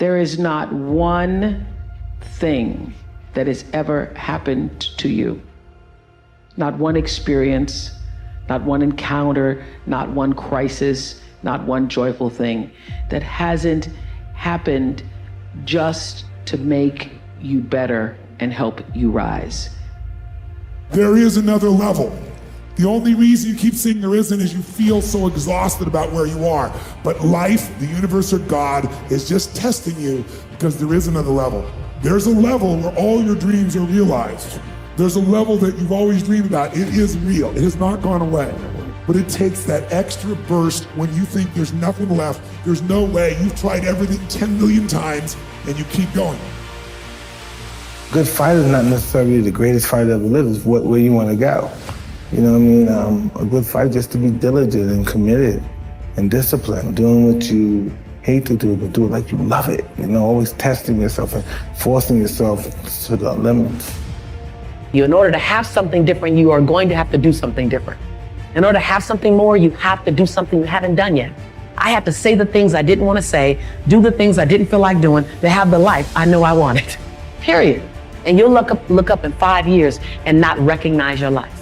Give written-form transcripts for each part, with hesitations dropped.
There is not one thing that has ever happened to you, not one experience, not one encounter, not one crisis, not one joyful thing that hasn't happened just to make you better and help you rise. There is another level. The only reason you keep saying there isn't is you feel so exhausted about where you are. But life, the universe, or God is just testing you because there is another level. There's a level where all your dreams are realized. There's a level that you've always dreamed about. It is real. It has not gone away. But it takes that extra burst when you think there's nothing left. There's no way. You've tried everything 10 million times and you keep going. Good fight is not necessarily the greatest fight ever lived. It's where you want to go. You know what I mean? A good fight is just to be diligent and committed and disciplined, doing what you hate to do, but do it like you love it. You know, always testing yourself and forcing yourself to the limits. In order to have something different, you are going to have to do something different. In order to have something more, you have to do something you haven't done yet. I had to say the things I didn't want to say, do the things I didn't feel like doing, to have the life I know I wanted. Period. And you'll look up in 5 years and not recognize your life.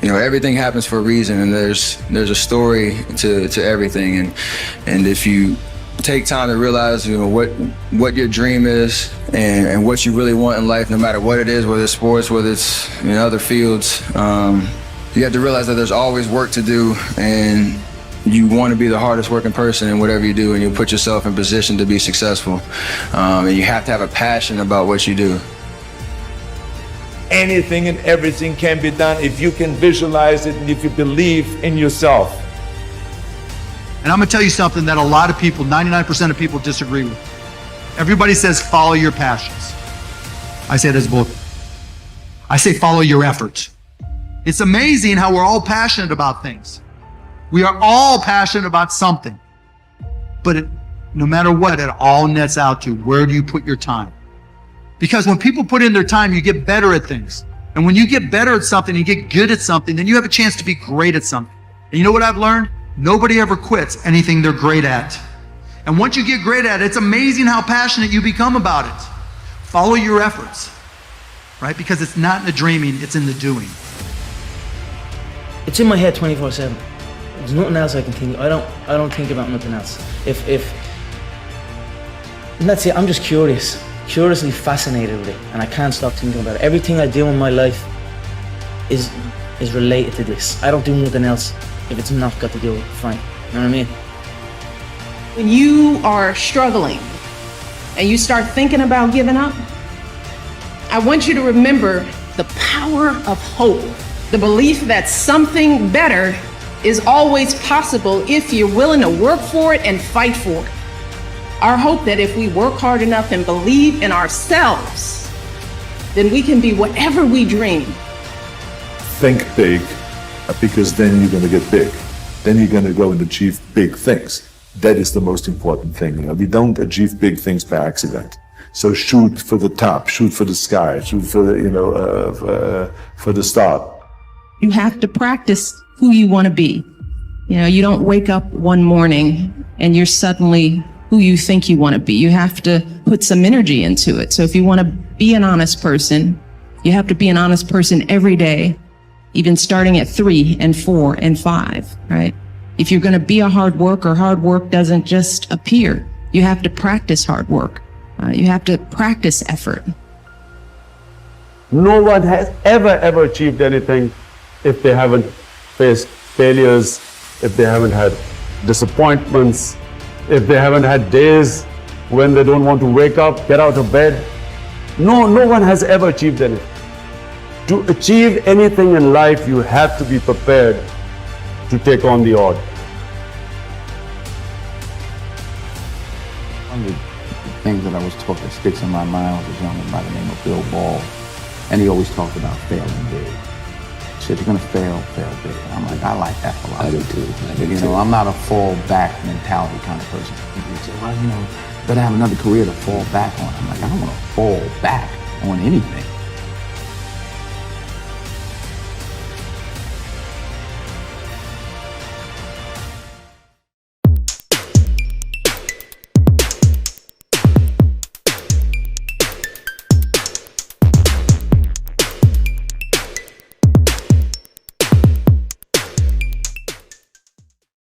You know, everything happens for a reason, and there's a story to everything. And if you take time to realize, you know, what your dream is and what you really want in life, no matter what it is, whether it's sports, whether it's in other fields, you have to realize that there's always work to do, and you want to be the hardest working person in whatever you do, and you put yourself in position to be successful. And you have to have a passion about what you do. Anything and everything can be done if you can visualize it and if you believe in yourself. And I'm gonna tell you something that a lot of people, 99% of people disagree with. Everybody says follow your passions. I say this both. I say follow your efforts. It's amazing how we're all passionate about things. We are all passionate about something. But no matter what, it all nets out to where do you put your time? Because when people put in their time, you get better at things. And when you get better at something, you get good at something, then you have a chance to be great at something. And you know what I've learned? Nobody ever quits anything they're great at. And once you get great at it, it's amazing how passionate you become about it. Follow your efforts, right? Because it's not in the dreaming, it's in the doing. It's in my head 24/7. There's nothing else I can think. I don't think about nothing else. And that's it. I'm just curiously fascinated with it, and I can't stop thinking about it. Everything I do in my life is related to this. I don't do nothing else if it's not got to do with it. Fine. You know what I mean? When you are struggling and you start thinking about giving up, I want you to remember the power of hope, the belief that something better is always possible if you're willing to work for it and fight for it. Our hope that if we work hard enough and believe in ourselves, then we can be whatever we dream. Think big, because then you're going to get big. Then you're going to go and achieve big things. That is the most important thing. You know, we don't achieve big things by accident. So shoot for the top, shoot for the sky, shoot for the, for the start. You have to practice who you want to be. You know, you don't wake up one morning and you're suddenly who you think you want to be. You have to put some energy into it. So if you want to be an honest person, you have to be an honest person every day, even starting at 3 and 4 and 5, right? If you're going to be a hard worker, hard work doesn't just appear. You have to practice hard work. You have to practice effort. No one has ever achieved anything if they haven't faced failures, if they haven't had disappointments, if they haven't had days when they don't want to wake up, get out of bed. No one has ever achieved anything. To achieve anything in life, you have to be prepared to take on the odd. One of the things that I was taught that sticks in my mind was a gentleman by the name of Bill Ball, and he always talked about failing big. He said, you're gonna fail big. And I'm like, I like that philosophy. I do too. I'm not a fall back mentality kind of person. People say, well, better have another career to fall back on. I'm like, I don't want to fall back on anything.